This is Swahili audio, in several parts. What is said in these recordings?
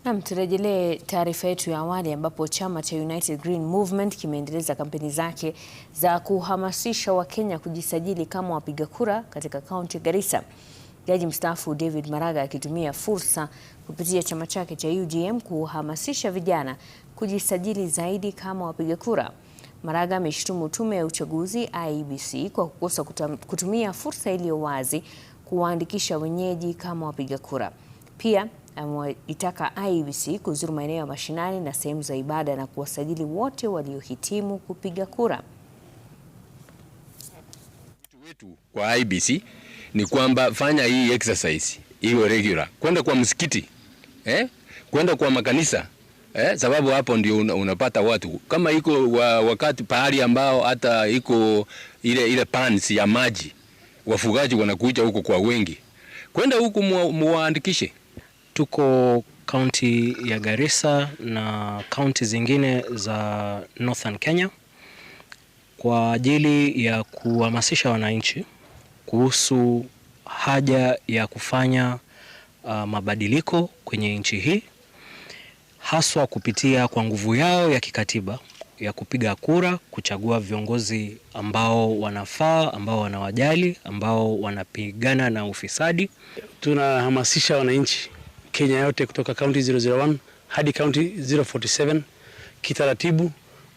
Naam, turejelee taarifa yetu ya awali ambapo chama cha United Green Movement kimeendeleza kampeni zake za kuhamasisha Wakenya kujisajili kama wapiga kura katika kaunti ya Garissa. Jaji mstaafu David Maraga akitumia fursa kupitia chama chake cha UDM kuhamasisha vijana kujisajili zaidi kama wapiga kura. Maraga ameshtumu tume ya uchaguzi IEBC kwa kukosa kutumia fursa iliyo wazi kuwaandikisha wenyeji kama wapiga kura. Pia ameitaka IEBC kuzuru maeneo ya mashinani na sehemu za ibada na kuwasajili wote waliohitimu kupiga kura. Wetu kwa IEBC ni kwamba fanya hii exercise iwe regular. Kwenda kwa msikiti, kwenda kwa makanisa, sababu hapo ndio unapata watu. Kama iko wakati pahali ambao hata iko ile pans ya maji, wafugaji wanakuja huko kwa wengi. Kwenda huko muwaandikishe. Tuko kaunti ya Garissa na kaunti zingine za Northern Kenya kwa ajili ya kuhamasisha wananchi kuhusu haja ya kufanya mabadiliko kwenye nchi hii, haswa kupitia kwa nguvu yao ya kikatiba ya kupiga kura, kuchagua viongozi ambao wanafaa, ambao wanawajali, ambao wanapigana na ufisadi. Tunahamasisha wananchi Kenya yote kutoka county 001 hadi county 047 kitaratibu,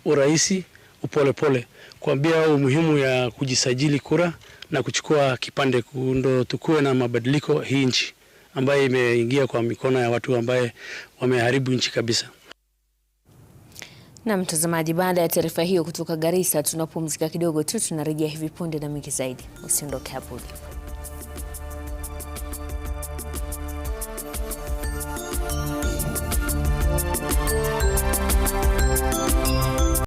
urahisi, upolepole, kuambia umuhimu ya kujisajili kura na kuchukua kipande ndo tukue na mabadiliko hii nchi ambaye imeingia kwa mikono ya watu ambaye wameharibu nchi kabisa. Na mtazamaji, baada ya taarifa hiyo kutoka Garissa tunapumzika kidogo tu, tunarejea hivi punde na mengi zaidi. Usiondoke hapo.